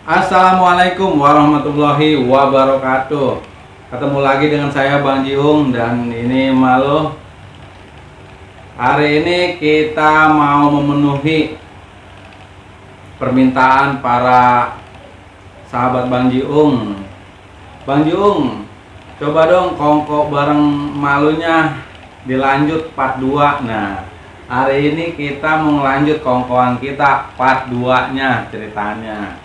Assalamualaikum warahmatullahi wabarakatuh. Ketemu lagi dengan saya Bang Jiung dan ini malu. Hari ini kita mau memenuhi permintaan para sahabat Bang Jiung. Bang Jiung, coba dong kongko bareng malunya dilanjut part 2. Nah, hari ini kita mau lanjut kongkoan kita part 2 nya ceritanya.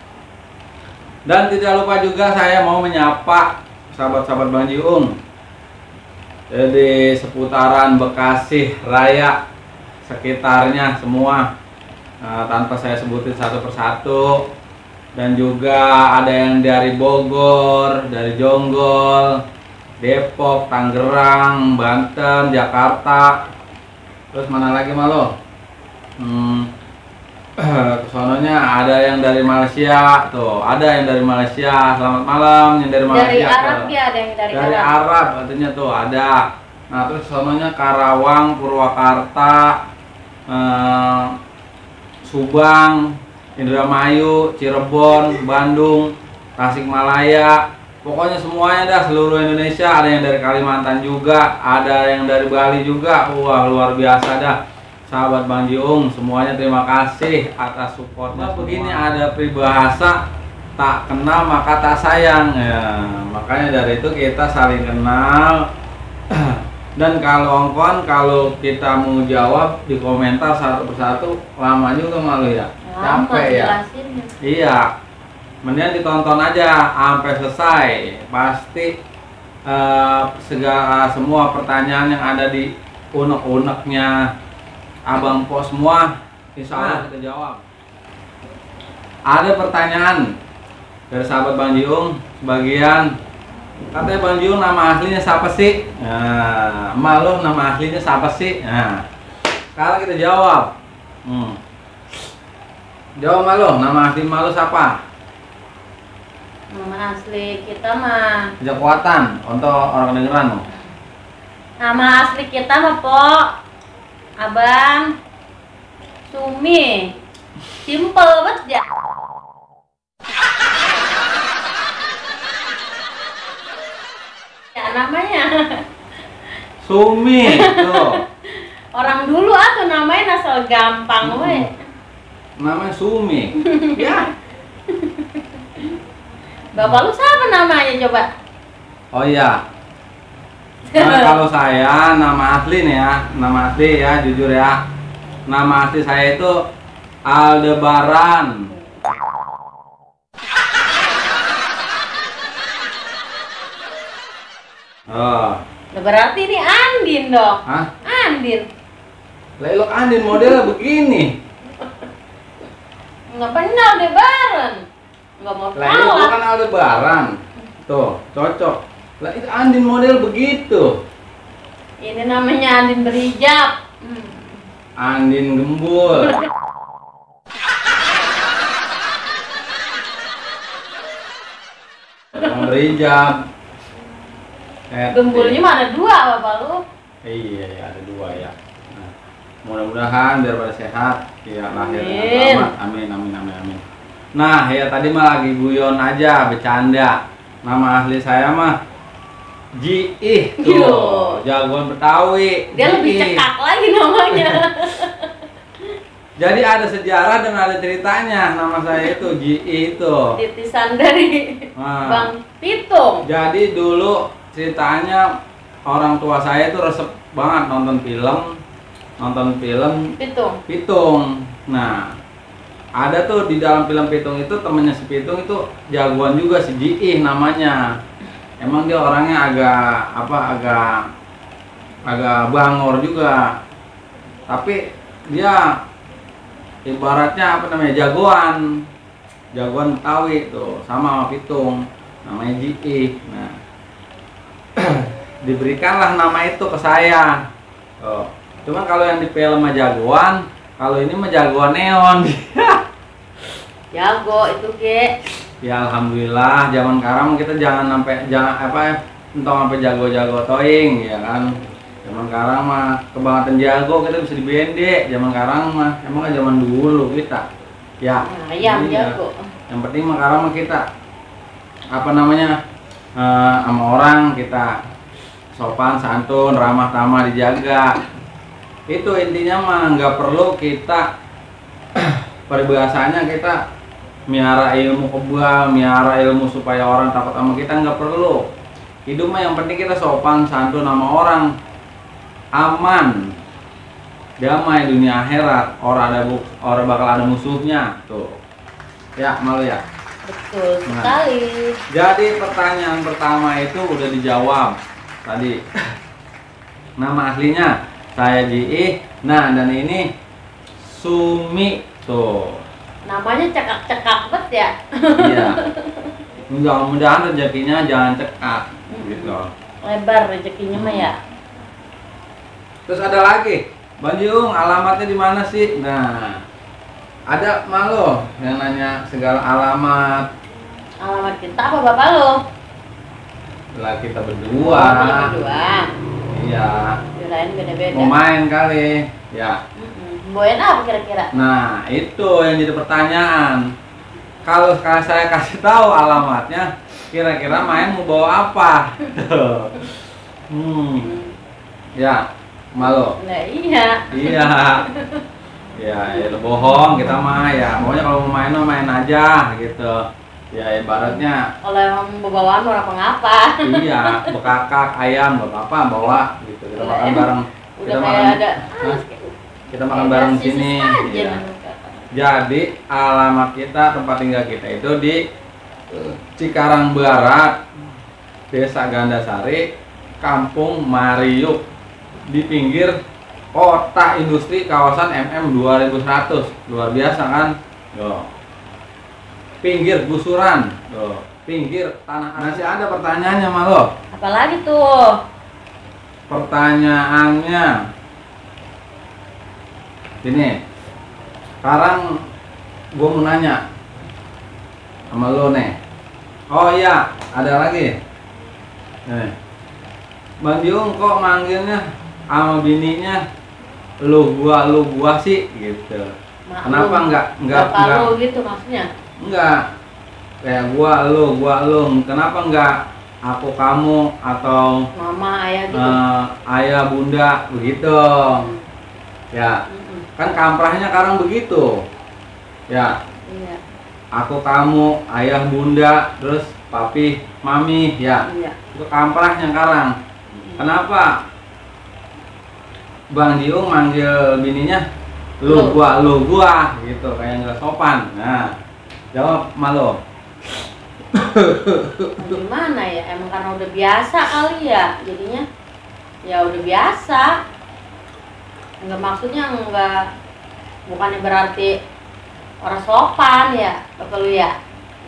Dan tidak lupa juga saya mau menyapa sahabat-sahabat Bang Jiung di seputaran Bekasi Raya sekitarnya semua, tanpa saya sebutin satu persatu. Dan juga ada yang dari Bogor, dari Jonggol, Depok, Tangerang, Banten, Jakarta. Terus mana lagi Malo? Kesononya ada yang dari Malaysia tuh, ada yang dari Malaysia. Selamat malam yang dari Malaysia. Dari Arab ya, ada yang dari Arab artinya tuh ada. Nah terus sononya Karawang, Purwakarta, Subang, Indramayu, Cirebon, Bandung, Tasikmalaya, pokoknya semuanya dah, seluruh Indonesia. Ada yang dari Kalimantan juga, ada yang dari Bali juga. Wah luar biasa dah sahabat Bang Jiung, semuanya terima kasih atas supportnya. Begini ada peribahasa, tak kenal maka tak sayang ya, makanya dari itu kita saling kenal. Dan kalau kita mau jawab di komentar satu persatu lama juga Malu ya, capek ya. Iya, mendingan ditonton aja sampai selesai, pasti semua pertanyaan yang ada di unek-uneknya Abang Po semua insya Allah kita jawab. Ada pertanyaan dari sahabat Bang Jiung sebagian, katanya Bang Jiung nama aslinya siapa sih? Nah, Malu nama aslinya siapa sih? Nah, sekarang kita jawab. Jawab Malu, nama asli Malu siapa? Nama asli kita mah Jakuatan untuk orang kedengeran. Nama asli kita mah Po Abang Sumi. Simple banget ya. Ya namanya Sumi tuh. orang dulu atau namanya asal gampang we. Namanya Sumi. Ya. Bapak lu siapa namanya coba? Oh iya. Nah, kalau saya nama asli nih ya, nama asli ya, jujur ya, nama asli saya itu Aldebaran. Oh. Berarti ini Andin dong. Hah? Andin. Lelok Andin modelnya begini. Nggak pernah Aldebaran. Nggak mau Lelok salah. bukan Aldebaran. Tuh, cocok. Lah itu Andin model begitu. Ini namanya Andin berijab. Andin gembul. Yang berijab. Gembulnya mah ada dua bapak lu. Iya, ya, ada dua ya. Nah, mudah-mudahan biar pada sehat, ya lahir dengan Amin. selamat. Amin, amin, amin, amin. Nah, ya tadi mah lagi guyon aja, bercanda. Nama asli saya mah Jiih tuh, jagoan Betawi. Dia lebih Jiih. cekak lagi namanya. Jadi ada sejarah dan ada ceritanya nama saya itu Jiih itu. Titisan dari Nah, Bang Pitung. jadi dulu ceritanya orang tua saya itu resep banget nonton film Pitung. Nah, ada tuh di dalam film Pitung itu temennya si Pitung itu jagoan juga, si Jiih namanya. Emang dia orangnya agak bangor juga. Tapi dia ibaratnya jagoan Betawi tuh, sama Pitung. Namanya Jiih. Nah, diberikanlah nama itu ke saya. Oh. Cuman kalau yang di film mah jagoan, kalau ini mah jagoan neon. Jago itu Ge. Ya alhamdulillah, zaman sekarang kita jangan sampai jago-jago toing ya kan. Zaman sekarang mah kebangetan jago kita bisa dibende. Zaman sekarang mah emang zaman dulu kita. Ya. Ayam iya. jago. Yang penting mah karena kita apa namanya sama orang kita sopan santun ramah tamah dijaga. Itu intinya mah, nggak perlu kita peribahasanya kita miara ilmu kebal, miara ilmu supaya orang takut sama kita, nggak perlu. Hidup mah yang penting kita sopan santun sama orang, aman, damai dunia akhirat, orang bakal ada musuhnya tuh. Ya, malu ya. Betul sekali. Jadi pertanyaan pertama itu udah dijawab tadi. Nama aslinya saya Ji. Nah, dan ini Sumi tuh. Namanya cekak-cekak bet ya. Iya. Mudah-mudahan rezekinya jangan cekak gitu. Lebar rezekinya mah ya. Terus ada lagi, Bang Jiung, alamatnya di mana sih? Nah, ada malu yang nanya segala alamat. Alamat kita apa bapak lo? Lah kita berdua. Berdua. Iya. Kirain beda-beda. Mau main kali, ya. Bawain apa kira-kira? Nah, itu yang jadi pertanyaan. Kalau saya kasih tahu alamatnya, kira-kira main mau bawa apa? Ya, malu. Nah iya. Iya. Ya bohong kita mah ya. Pokoknya kalau mau main aja gitu. Ya ibaratnya. Kalau emang bawaan orang mengapa? Iya, bekakak ayam nggak apa-apa bawa gitu. Kita makan bareng. Udah kayak ada. Kita makan bareng sini. Iya. Jadi alamat kita, tempat tinggal kita itu di Cikarang Barat, Desa Gandasari, Kampung Mariuk, di pinggir kota industri kawasan MM 2100. Luar biasa kan? Yo. Pinggir gusuran. Yo. Pinggir tanah. Masih ada pertanyaannya Malo? Apalagi tuh? Pertanyaannya ini. Sekarang gue mau nanya sama lo nih. Oh iya, ada lagi. Bang Jiung kok manggilnya sama bininya lu gua sih gitu. Kenapa enggak lu gitu maksudnya? Enggak. Kayak gua lu. Kenapa enggak aku kamu atau mama ayah gitu? Ayah bunda begitu. Ya. Kan kamprahnya sekarang begitu. Ya. Iya. Aku kamu, ayah bunda, terus papi, mami, ya. Iya. Itu kamprahnya sekarang. Kenapa Bang Jiung manggil bininya lu gua gitu, kayak nggak sopan. Nah, jawab Malo. Gimana ya? Emang karena udah biasa kali ya, jadinya ya udah biasa. Enggak, maksudnya bukannya berarti orang sopan ya, bapak lu ya.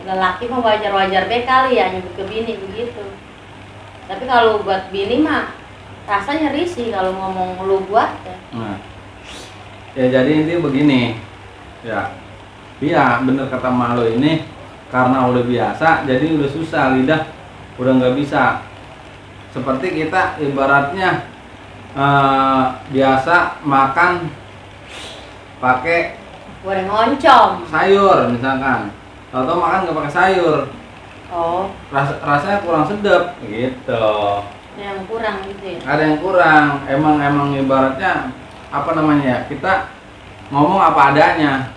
Lelaki mah wajar-wajar be kali ya nyebut ke bini begitu. Tapi kalau buat bini mah rasanya risih kalau ngomong lu buat ya. Nah, ya jadi intinya begini. Ya. Iya, bener kata Malo ini, karena udah biasa jadi udah susah, lidah udah nggak bisa. Seperti kita ibaratnya biasa makan pakai goreng oncom sayur misalkan, atau makan nggak pakai sayur, rasanya kurang sedap gitu. Yang kurang gitu ya? Ada yang kurang, emang ibaratnya apa namanya ya, kita ngomong apa adanya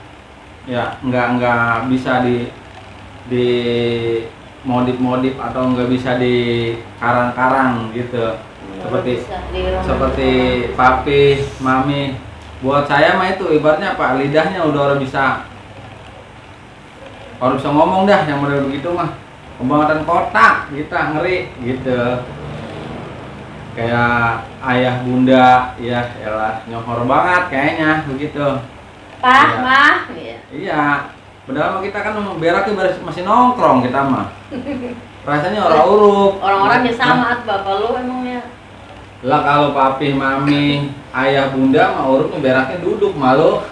ya, nggak bisa di modif atau nggak bisa di karang gitu. Seperti papi, mami. Buat saya mah itu ibaratnya Pak, lidahnya udah orang bisa ngomong dah, yang model begitu mah pembangunan kota kita ngeri gitu. Kayak ayah bunda ya elah nyohor banget kayaknya begitu. Pak, ya. Mah. Iya. Padahal kita kan beraknya masih nongkrong kita mah. Rasanya orang-orang. Orang-orangnya sama bapak lu emangnya. Lah kalau papi, mami, ayah, bunda mah urutnya beraknya duduk malu.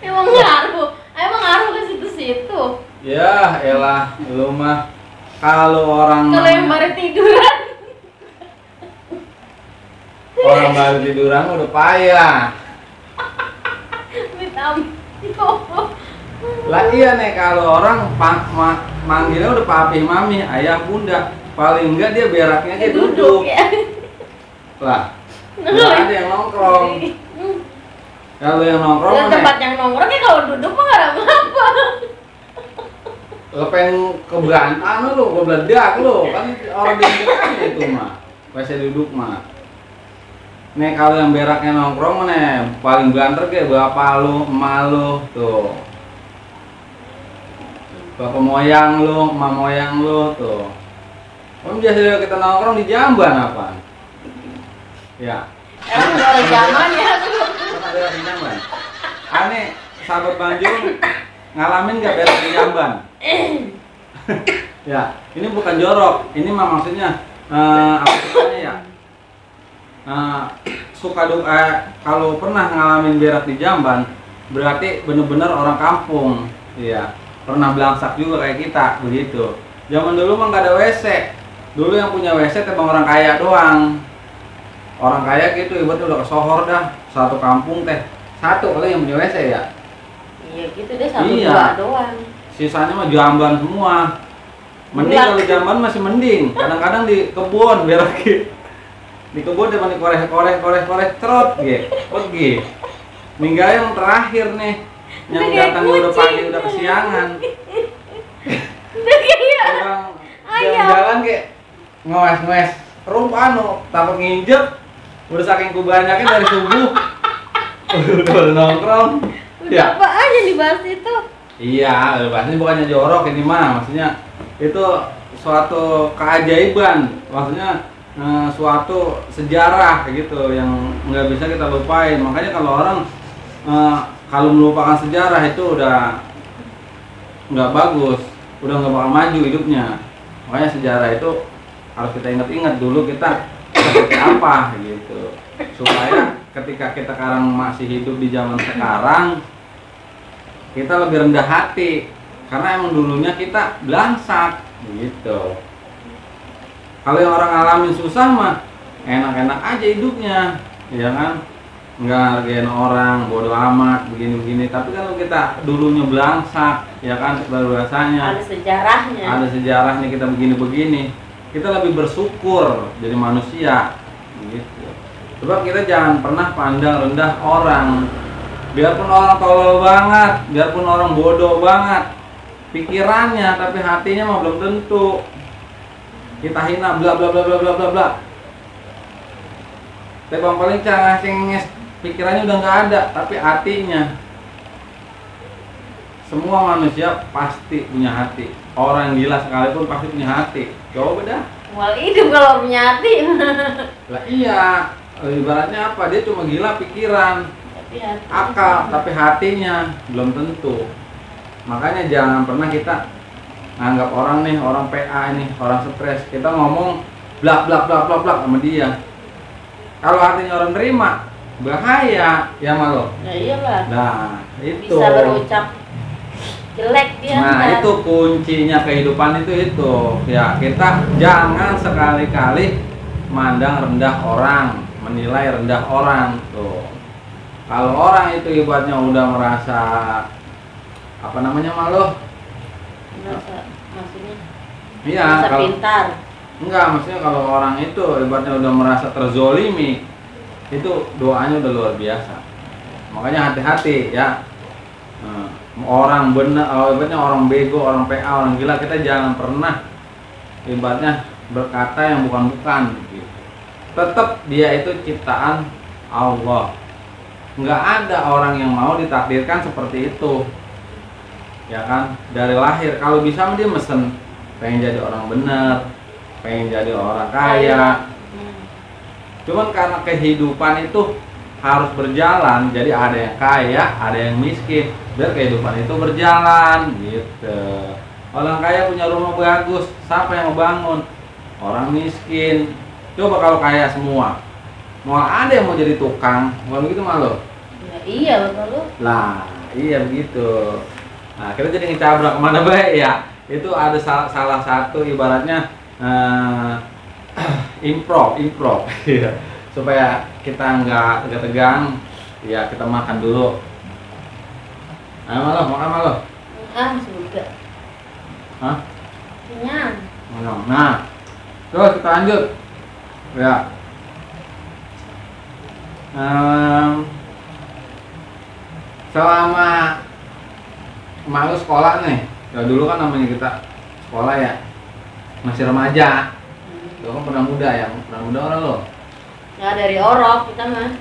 Emang ngaruh ke situ-situ. Ya elah lu mah kalau orang yang baru tiduran. Orang baru tiduran udah payah. Lah iya nih, kalau orang manggilnya udah papi mami, ayah bunda, paling enggak dia beraknya aja duduk. Ya. Lah, nggak ada yang nongkrong. Kalau yang nongkrong Lah, tempat yang nongkrong ya kalau duduk mah nggak apa-apa. Lo pengen keberantakan lu, kebeledak lu, kan orang biasa itu mah, WC duduk mah. Nih kalau yang beraknya nongkrong nih, paling banter kayak bapak lu, emak lu, tuh. Bapak moyang lu, emak moyang lu, tuh. Om biasa kita nongkrong di jamban apa? Ya. Emang udah ada zaman ya. Kan ada di jamban. Aneh, sahabat Banjung ngalamin nggak berak di jamban? Ya, ini bukan jorok, ini mah maksudnya apa namanya ya? Suka duka kalau pernah ngalamin berak di jamban, berarti bener-bener orang kampung, iya. Pernah belangsak juga kayak kita, begitu. Zaman dulu mah nggak ada WC. Dulu yang punya WC teh orang kaya doang. Orang kaya gitu, ibaratnya udah kesohor dah. Satu kampung teh satu kali yang punya WC ya. Iya gitu deh, satu Iya. dua doang. Sisanya mah jamban semua. Mending kalau jamban masih mending. Kadang-kadang di kebun berak. Di kebun depan korek trot pergi. Minggu yang terakhir nih, yang datang udah pagi udah kesiangan. Orang jalan-jalan kayak ngoes anu takut nginjek, udah saking kubanyaknya dari subuh. Udah nongkrong. Udah apa aja dibahas itu? Iya, bahasanya bukannya jorok ini mah, maksudnya itu suatu keajaiban, maksudnya suatu sejarah kayak gitu yang nggak bisa kita lupain. Makanya kalau orang kalau melupakan sejarah itu udah nggak bagus, udah nggak bakal maju hidupnya. Makanya sejarah itu harus kita ingat-ingat dulu kita seperti apa gitu, supaya ketika kita sekarang masih hidup di zaman sekarang kita lebih rendah hati karena emang dulunya kita belangsak gitu. Kalau yang orang ngalamin susah mah enak-enak aja hidupnya, ya kan? Nggak hargain orang, bodo amat, begini-begini. Tapi kalau kita dulunya belangsak, ya kan, baru rasanya Ada sejarahnya. ada sejarahnya kita begini-begini, kita lebih bersyukur jadi manusia gitu. Sebab kita jangan pernah pandang rendah orang. Biarpun orang tolol banget, biarpun orang bodoh banget pikirannya, tapi hatinya mah belum tentu. Kita hina bla bla bla bla bla bla bla. Tapi paling cenges pikirannya udah nggak ada, tapi hatinya. Semua manusia pasti punya hati. Orang gila sekalipun pasti punya hati. Coba dah. Wal hidup kalau punya hati. Lah iya, ibaratnya apa? Dia cuma gila pikiran, Tapi hati. akal, tapi hatinya belum tentu. Makanya jangan pernah kita anggap orang nih, orang PA ini, orang stres, kita ngomong blak blak blak blak blak sama dia. Kalau hatinya orang terima, bahaya ya malu. Ya iyalah. Nah itu. Bisa berucap jelek dia. Nah kan? itu kuncinya kehidupan itu ya, kita jangan sekali-kali mandang rendah orang, menilai rendah orang tuh. Kalau orang itu ibaratnya udah merasa apa namanya malu, Maksudnya iya merasa kalau pintar. enggak, maksudnya kalau orang itu ibaratnya udah merasa terzolimi, itu doanya udah luar biasa. Makanya hati-hati ya. Orang benar, ibaratnya orang bego, orang PA, orang gila, kita jangan pernah ibaratnya berkata yang bukan-bukan gitu. Tetap dia itu ciptaan Allah. Nggak ada orang yang mau ditakdirkan seperti itu, ya kan? Dari lahir kalau bisa dia mesen pengen jadi orang benar, pengen jadi orang kaya. Cuman karena kehidupan itu harus berjalan, jadi ada yang kaya, ada yang miskin, biar kehidupan itu berjalan gitu. Orang kaya punya rumah bagus, siapa yang ngebangun? Orang miskin. Coba kalau kaya semua, mau ada yang mau jadi tukang, bukan begitu malu? Ya, iya betul lu. Lah, iya begitu. Nah, kita jadi ngecabrak kemana baik ya? Itu ada salah satu ibaratnya improv. Iya. supaya kita nggak tegang, ya kita makan dulu. Ayo malu, makan malu. Sudah. Hah? Kenyang. Nah, terus kita lanjut. Ya. Selama malu sekolah nih, ya dulu kan namanya kita sekolah ya, masih remaja. Lo kan pernah muda ya, pernah muda orang lo. Ya dari orok kita mah.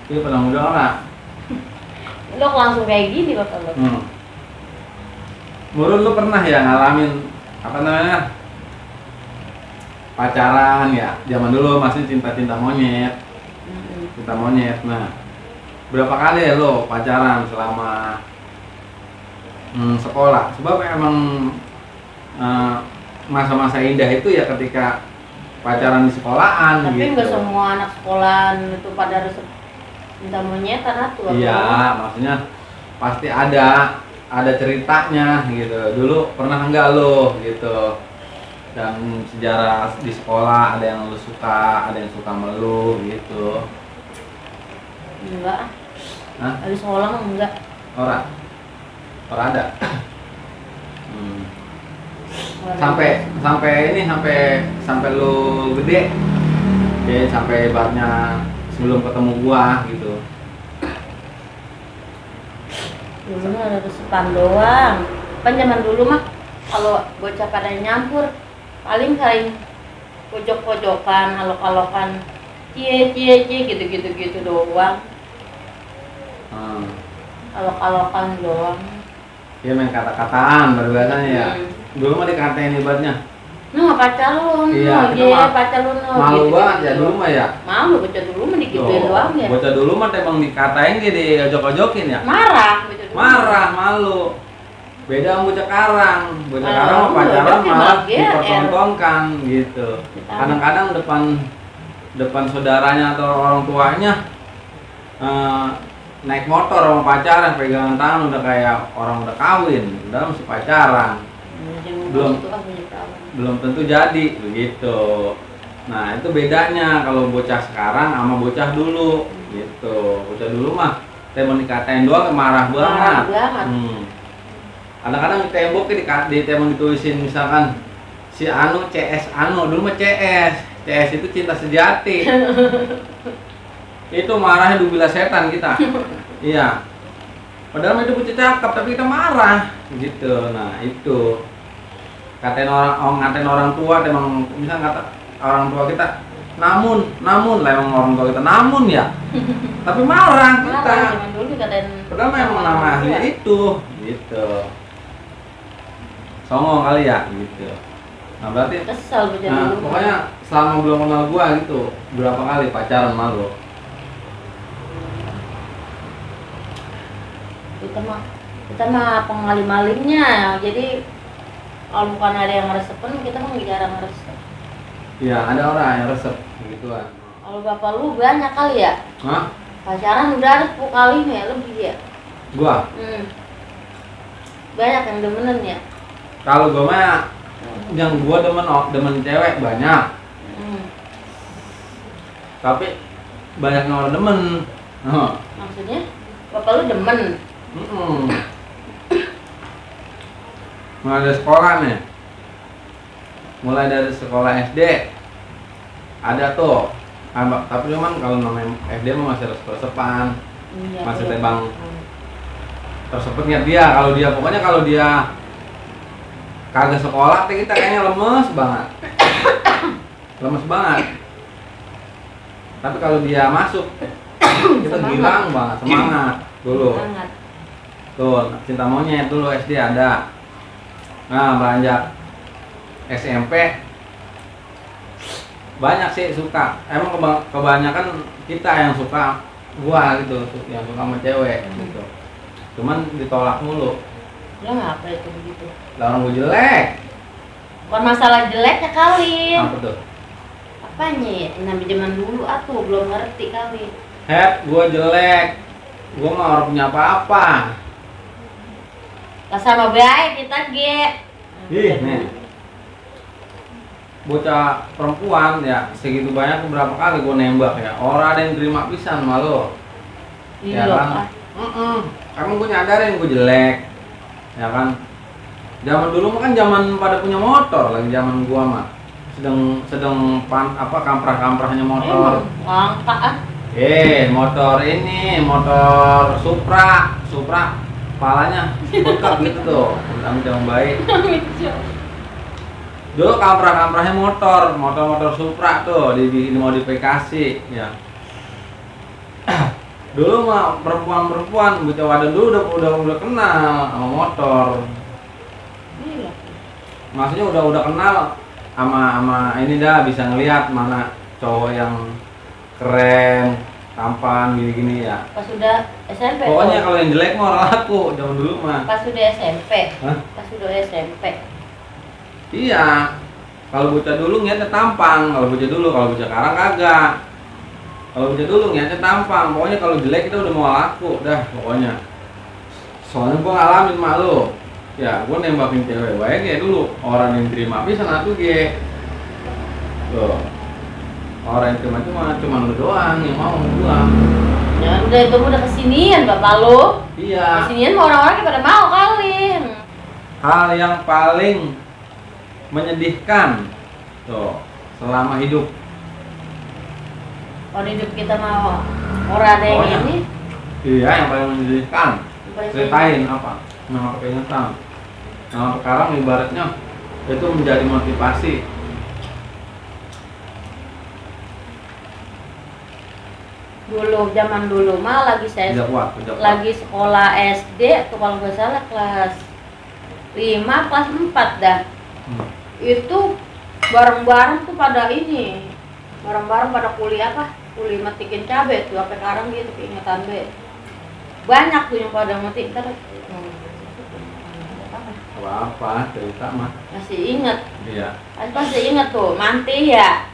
Iya pernah muda orang. Lo langsung kayak gini bapak lo. Menurut lu pernah ya ngalamin apa namanya pacaran ya? Zaman dulu masih cinta monyet, cinta monyet. Nah, berapa kali ya lo pacaran selama sekolah? Sebab emang masa-masa indah itu ya ketika pacaran di sekolahan. Tapi gitu. nggak semua anak sekolahan itu pada harus cinta monyetan atuh. Iya, maksudnya pasti ada ceritanya gitu. Dulu pernah enggak lo gitu? Dan sejarah di sekolah ada yang lo suka, ada yang suka sama lo gitu. Enggak. Hah? Di sekolah mah enggak. Orang ada. Sampai lo gede, ya sampai ibaratnya sebelum ketemu gua gitu. Dulu mah ada kesukaan doang. Kan zaman dulu mah kalau bocah pada nyampur paling pojok-pojokan, alok-alokan, cie gitu doang. Alok-alokan doang. Dia main kata-kataan berbahasanya ya. Dulu mah dikatain ibaratnya. Nah, pacar lu, Iya, pacar lu malu gitu, banget ya gitu. dulu mah ya. Malu bocah dulu mah digituin doang ya. Bocah dulu mah emang dikatain gitu, ojok-ojokin ya. Marah bocah dulu. Marah, malu. Beda sama bocah karang. Bocah karang mah pacaran malah dipertontonkan gitu. Kadang-kadang depan saudaranya atau orang tuanya naik motor sama pacaran, pegangan tangan udah kayak orang udah kawin, udah masih pacaran. Belum tentu jadi begitu. Nah, itu bedanya kalau bocah sekarang sama bocah dulu gitu. Bocah dulu mah temen dikatain doang marah banget. Kadang-kadang di tembok di tembok ditulisin misalkan si Anu CS Anu, dulu mah CS itu cinta sejati. Itu marahnya dubila setan kita. Iya. Padahal itu bocah cakep tapi kita marah gitu. Nah, itu ngatain orang tua, emang misalnya kata orang tua kita namun lah emang orang tua kita namun ya. Tapi marah kita. Zaman dulu dikatain. Padahal memang nama aslinya itu gitu. Songong kali ya gitu. Nah, berarti kesel bocah dulu. Pokoknya selama belum kenal gua gitu, berapa kali pacaran sama lu? Kita mah pengali-malingnya, jadi kalau bukan ada yang ngeresepen, kita mah jarang ngeresep. Iya, ada orang yang resep begituan. Kalau bapak lu banyak kali ya? Hah? Pacaran udah ada 10 kali nih, lebih ya? Gua? Banyak yang demenan ya? Kalau gua mah yang gua demen cewek banyak. Tapi banyak orang demen. Maksudnya? Bapak lu demen? Mulai dari sekolah nih. Mulai dari sekolah SD ada tuh. Tapi cuman kalau namanya SD mah masih resepan. Masih tebang. Tersebutnya dia pokoknya kalau dia kagak sekolah kita kayaknya lemes banget. Tapi kalau dia masuk kita gilang banget, semangat dulu. Tuh, cinta monyet dulu SD ada. Nah, beranjak SMP banyak sih suka. Emang kebanyakan kita yang suka gua gitu, yang suka sama cewek gitu. Cuman ditolak mulu. Lo ngapa itu begitu? Lah orang gua jelek. Bukan masalah jeleknya kali. Apa tuh? Apanya ya? Nabi zaman dulu atuh belum ngerti kali. Gua jelek. Gua mah orang punya apa-apa. Lah sama baik kita ge. Ih, nih. bocah perempuan ya segitu banyak berapa kali gue nembak ya, orang ada yang terima pisan sama lo. Iya Ya kan? Karena gue nyadarin gue jelek, ya kan. Zaman dulu mah kan zaman pada punya motor, lagi zaman gua mah sedang kamprah-kamprahnya motor. Langka ah. Motor ini, motor Supra, kepalanya bengkak gitu tuh, udah baik. Dulu kamprah-kamprahnya motor Supra tuh dimodifikasi ya. Dulu mah perempuan bocah wadah dulu udah kenal sama motor. Iya. Maksudnya udah kenal sama ini dah, bisa ngelihat mana cowok yang keren, tampan gini-gini ya. Pas udah SMP. Pokoknya kalau yang jelek mah orang laku zaman dulu mah. Pas udah SMP. Hah? Pas udah SMP. Iya. Kalau bocah dulu ngeliatnya tampang, kalau bocah sekarang kagak. Kalau bocah dulu ngeliatnya tampang, pokoknya kalau jelek kita udah mau laku dah pokoknya. Soalnya gua ngalamin mak lu. Ya, gua nembakin cewek baik ya dulu. Orang yang terima bisa satu G. Tuh. Orang yang cuma lu doang yang mau pulang. Ya udah itu udah kesinian bapak lu. Iya. Kesinian mah orang-orang pada mau kali. Hal yang paling menyedihkan tuh selama hidup. Kalau hidup kita mau orang ada yang Pokoknya. ini. Iya, yang paling menyedihkan. Paling Ceritain apa? Nama keingetan. Nama sekarang ibaratnya itu menjadi motivasi. Dulu zaman dulu mah lagi saya Tidak kuat. lagi sekolah SD tuh kalau nggak salah kelas 5 kelas 4 dah. Itu bareng-bareng tuh pada ini. Bareng-bareng pada kuliah kuliah metikin cabe tuh sampai sekarang gitu keingetan be. Banyak tuh yang pada metik ntar. Apa cerita mah? Masih inget. Iya. Masih inget tuh Manti ya.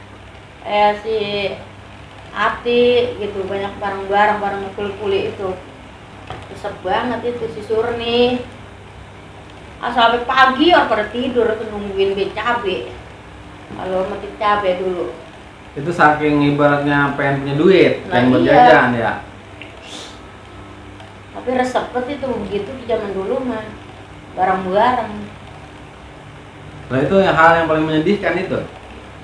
Si Ati gitu banyak bareng-bareng bareng kuli itu. Resep banget itu si Surni. Sampai pagi orang pada tidur tuh nungguin be cabe. Kalau metik cabe dulu. Itu saking ibaratnya pengen punya duit, pengen buat Iya. jajan ya. Tapi resep itu begitu di zaman dulu mah bareng-bareng. Nah itu yang hal yang paling menyedihkan itu.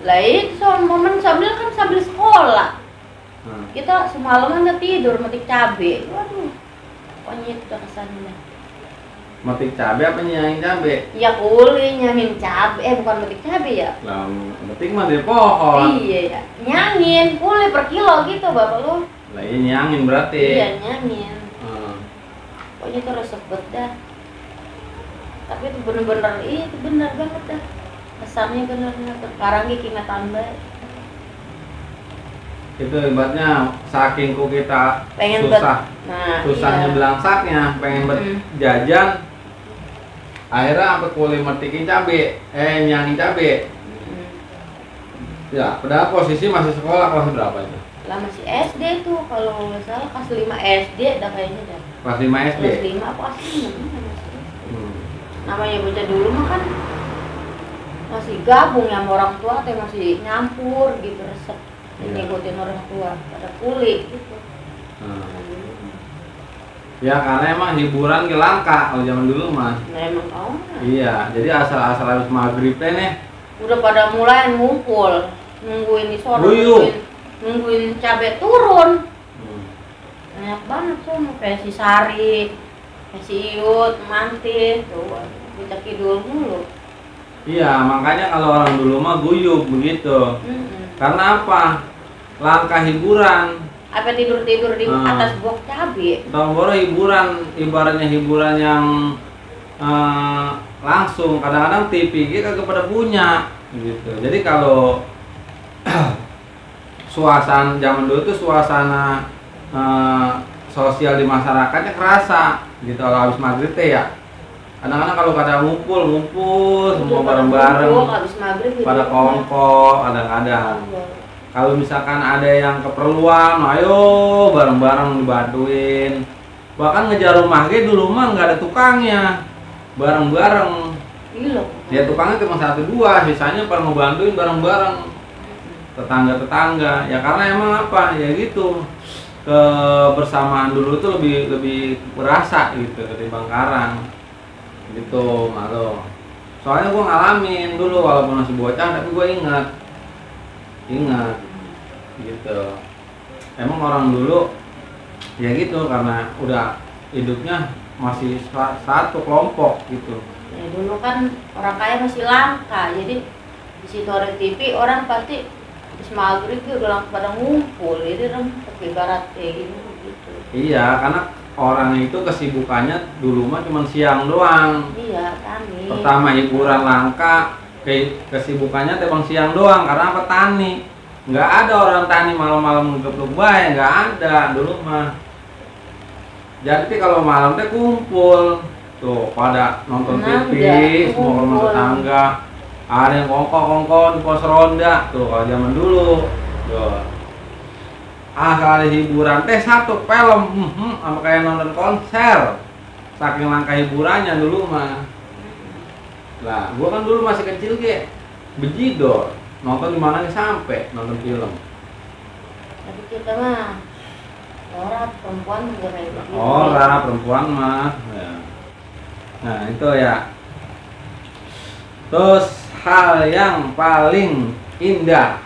Lah itu momen sambil sekolah. Kita semalaman udah tidur metik cabe. Waduh. Pokoknya itu udah kesannya. Metik cabe apa nyayang cabe? Ya kuli nyangin cabe, bukan metik cabe ya. Lah, metik mah dari pohon. Iya ya. Nyangin kuli per kilo gitu bapak lu. Lah ini nyangin berarti. Iya nyangin. Pokoknya itu resep dah. Tapi itu bener-bener itu bener banget dah. Kesannya bener-bener sekarang kita tambah. Itu ibaratnya saking ku kita Pengen susahnya iya. belangsaknya, pengen berjajan, akhirnya sampai kulit metikin cabe, nyangin cabe. Ya, padahal posisi masih sekolah kelas berapa itu? Lah masih SD tuh kalau nggak salah kelas 5 SD dah kayaknya dah. Kelas 5 SD. Kelas 5 apa kelas 6 namanya bocah dulu mah kan masih gabung ya sama orang tua atau masih nyampur gitu resep. Ngikutin orang tua pada kulit gitu. Ya karena emang hiburan langka kalau zaman dulu mah. Nah emang Iya, jadi asal habis maghrib nih udah pada mulai ngumpul nungguin di sore nungguin cabai turun. Banyak banget tuh kayak si Sari, kayak si Iut, Manti tuh kita kidul mulu. Iya, makanya kalau orang dulu mah guyup begitu. Karena apa? Langkah hiburan. Apa tidur-tidur di atas box cabe? Tomboro hiburan, ibaratnya hiburan yang langsung. Kadang-kadang TV kagak pada punya, gitu. Jadi kalau suasana zaman dulu tuh suasana sosial di masyarakatnya kerasa, gitu. Kalau habis maghrib teh ya. Kadang-kadang kalau pada ngumpul semua bareng-bareng, pada kongko, kadang-kadang. Kalau misalkan ada yang keperluan, ayo bareng-bareng dibantuin. Bahkan ngejar rumah dulu mah nggak ada tukangnya, bareng-bareng. Iya. Ya tukangnya cuma 1-2, sisanya pada ngebantuin bareng-bareng tetangga-tetangga. Ya karena emang apa ya gitu, kebersamaan dulu tuh lebih berasa gitu ketimbang sekarang gitu malu. Soalnya gue ngalamin dulu walaupun masih bocah, tapi gue ingat gitu. Emang orang dulu ya gitu karena udah hidupnya masih satu kelompok gitu. Ya dulu kan orang kaya masih langka, jadi di situ ada TV orang pasti habis maghrib udah langsung pada ngumpul, jadi rempuk ibarat kayak gitu. Iya, karena orang itu kesibukannya dulu mah cuma siang doang. Iya, kami. Pertama hiburan langka, kesibukannya tebang siang doang karena petani. Nggak ada orang tani malam-malam ngegeblok bae, nggak ada dulu mah. Jadi kalau malam teh kumpul tuh pada nonton TV, semua rumah tetangga. Ada yang kongko di pos ronda tuh kalau zaman dulu. Tuh. Kalau ada hiburan teh satu film, sama kayak nonton konser. Saking langka hiburannya dulu mah. Lah, gua kan dulu masih kecil bejidor. Nonton di mana nih sampai nonton film. Tapi kita mah orang perempuan juga kayak begitu. Orang perempuan mah. Ya. Nah itu ya. Terus hal yang paling indah,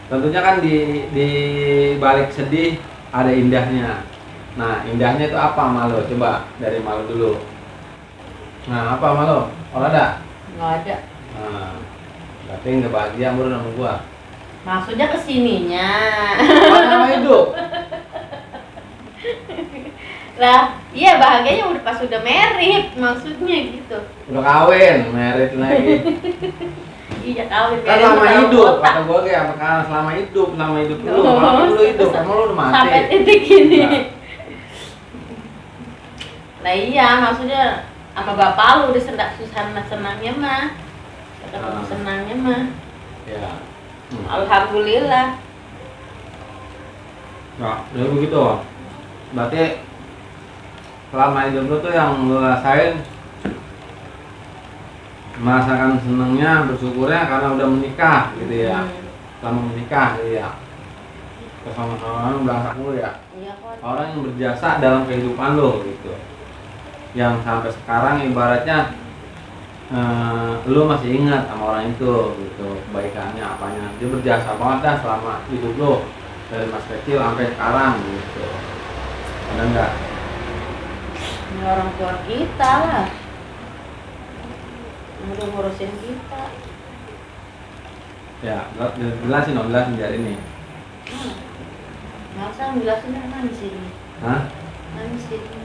tentunya kan di balik sedih ada indahnya. Nah indahnya itu apa Malu? Coba dari Malu dulu. Nah apa Malu? Orang ada? Nggak ada. Nah, berarti nggak bahagia menurut sama gua. Maksudnya kesininya. Oh, nama hidup. Lah, iya bahagianya udah pas udah married, maksudnya gitu. Udah kawin, married lagi. Iya kawin. Kan selama hidup, kata gua kayak apa selama hidup dulu. Kalau dulu hidup, emang lu udah mati. Sampai titik ini. Nah. Nah iya, maksudnya sama bapak lu udah senangnya mah. Ketemu senangnya mah. Ya. Alhamdulillah. Nah, jadi begitu. Berarti selama hidup lu tuh yang lu rasain merasakan senangnya, bersyukurnya karena udah menikah gitu ya. Selama menikah gitu ya. Kesama-sama berangkat mulu ya. Iya kok. Orang yang berjasa dalam kehidupan lo gitu. Yang sampai sekarang ibaratnya lu masih ingat sama orang itu gitu, kebaikannya apanya. Dia berjasa banget dah selama hidup lo dari masa kecil sampai sekarang gitu. Ada enggak? Ini orang tua kita lah. Yang udah ngurusin kita. Ya, jelasin dong, jelasin biar ini. Masa ngejelasin kan di sini. Hah? Kan di sini.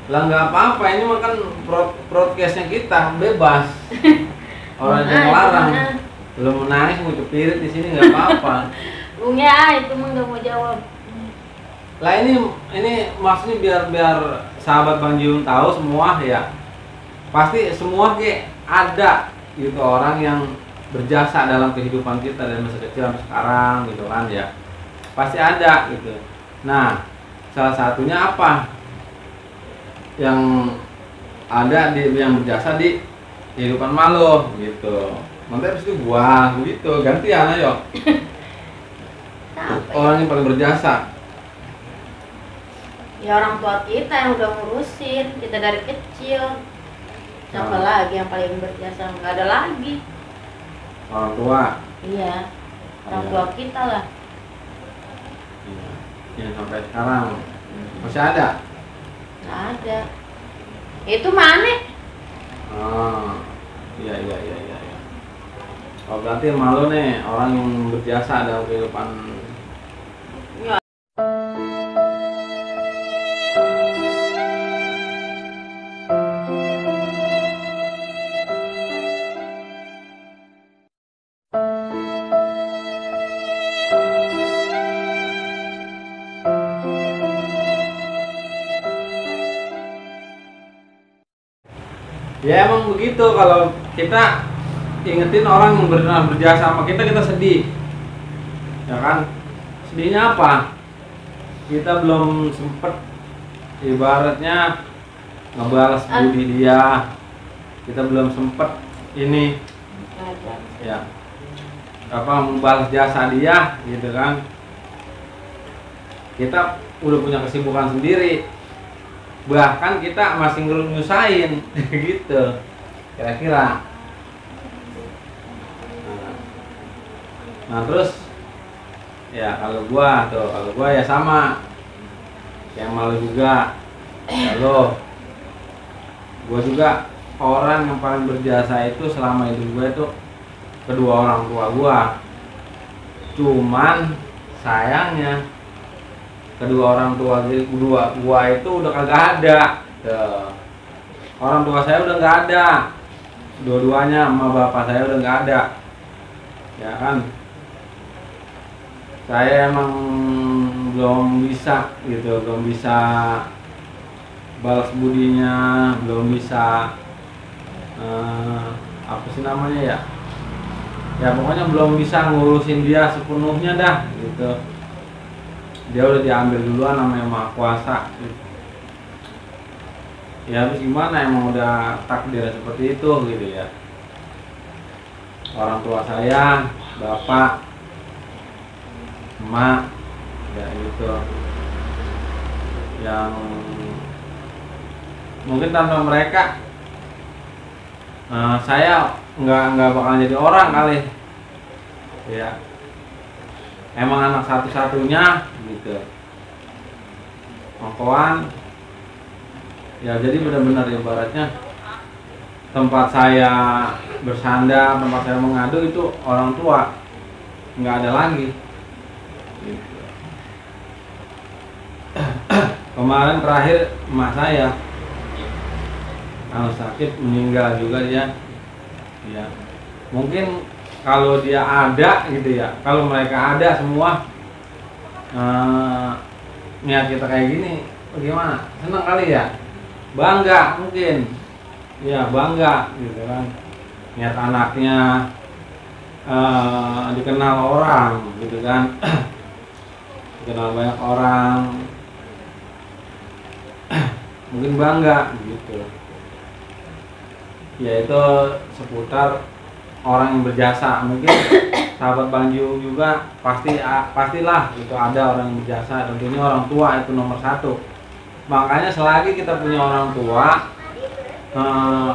Lah nggak apa-apa, ini mah kan broadcastnya kita bebas. Orang yang ngelarang. Belum menangis mau cepirit di sini nggak apa-apa. Ya itu mah nggak mau jawab. Lah ini maksudnya biar sahabat Bang Jiung tahu semua ya. Pasti semua ada gitu orang yang berjasa dalam kehidupan kita dari masa kecil sampai sekarang gitu kan ya. Pasti ada gitu. Nah, salah satunya apa? Yang ada yang berjasa di kehidupan Malu gitu. Nanti habis itu gua gitu, gantian ayo. Orang yang paling berjasa. Ya orang tua kita yang udah ngurusin kita dari kecil. Siapa lagi yang paling berjasa? Nggak ada lagi. Orang tua. Iya. Orang tua kita lah. Iya. Yang sampai sekarang masih ada. Nggak ada. Itu mana? Iya. Oh berarti Malu nih orang yang berjasa dalam kehidupan. Ya. Ya emang begitu, kalau kita ingetin orang yang benar berjasa sama kita sedih. Ya kan? Sedihnya apa? Kita belum sempet ibaratnya ngebalas budi dia. kita belum sempet ini ya membalas jasa dia gitu kan. Kita udah punya kesibukan sendiri, bahkan kita masih nyusahin gitu kira-kira. Nah terus ya kalau gua ya sama kayak malu juga. Kalau gua juga orang yang paling berjasa itu selama hidup gua itu kedua orang tua gua. Cuman sayangnya kedua orang tua gua itu udah kagak ada. Orang tua saya udah nggak ada, dua-duanya, sama bapak saya udah nggak ada, ya kan. Saya emang belum bisa gitu, belum bisa balas budinya, belum bisa apa sih namanya ya, pokoknya belum bisa ngurusin dia sepenuhnya dah gitu. Dia udah diambil duluan sama Yang Maha Kuasa gitu. Ya habis gimana, emang udah takdir seperti itu gitu ya. Orang tua saya, bapak, emak, ya gitu, yang mungkin tanpa mereka saya nggak bakal jadi orang kali ya. Emang anak satu-satunya gitu, ongkoan ya. Jadi benar-benar ibaratnya tempat saya bersandar, tempat saya mengadu itu orang tua, nggak ada lagi gitu. Kemarin terakhir emak saya kalau sakit meninggal juga dia ya. Mungkin kalau dia ada gitu ya, kalau mereka ada semua niat kita kayak gini bagaimana, senang kali ya, bangga mungkin ya, bangga gitu kan. Niat anaknya dikenal orang gitu kan. Dikenal banyak orang, mungkin bangga gitu ya. Itu seputar orang yang berjasa. Mungkin sahabat Bang Jiung juga pastilah gitu ada orang yang berjasa. Tentunya orang tua itu nomor satu. Makanya selagi kita punya orang tua,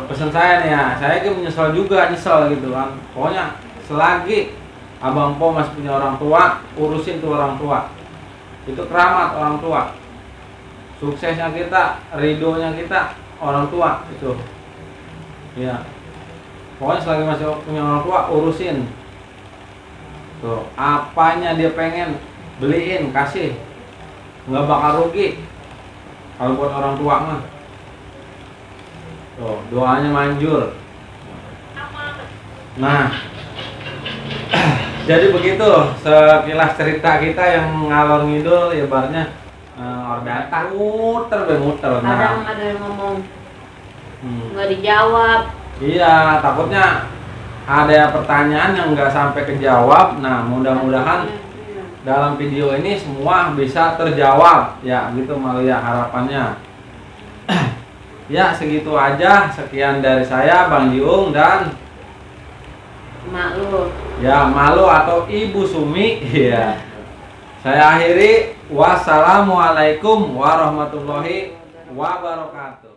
pesan saya nih ya, saya menyesal juga, nyesel gitu kan. Pokoknya selagi abang po masih punya orang tua, urusin tuh orang tua. Itu keramat orang tua. Suksesnya kita, ridhonya kita orang tua itu. Ya. Pokoknya selagi masih punya orang tua, urusin. Tuh, apanya dia pengen, beliin, kasih. Nggak bakal rugi. Kalau buat orang tua mah. Tuh, doanya manjur. Nah, jadi begitu sekilas cerita kita yang ngalor ngidul, ibaratnya ordata muter. Kadang ada yang ngomong nggak dijawab. Iya, takutnya ada pertanyaan yang nggak sampai kejawab. Nah, mudah-mudahan dalam video ini semua bisa terjawab ya, gitu Malia harapannya. Ya, segitu aja. Sekian dari saya Bang Jiung dan Malu. Ya, Malu atau Ibu Sumi ya. Saya akhiri. Wassalamualaikum warahmatullahi wabarakatuh.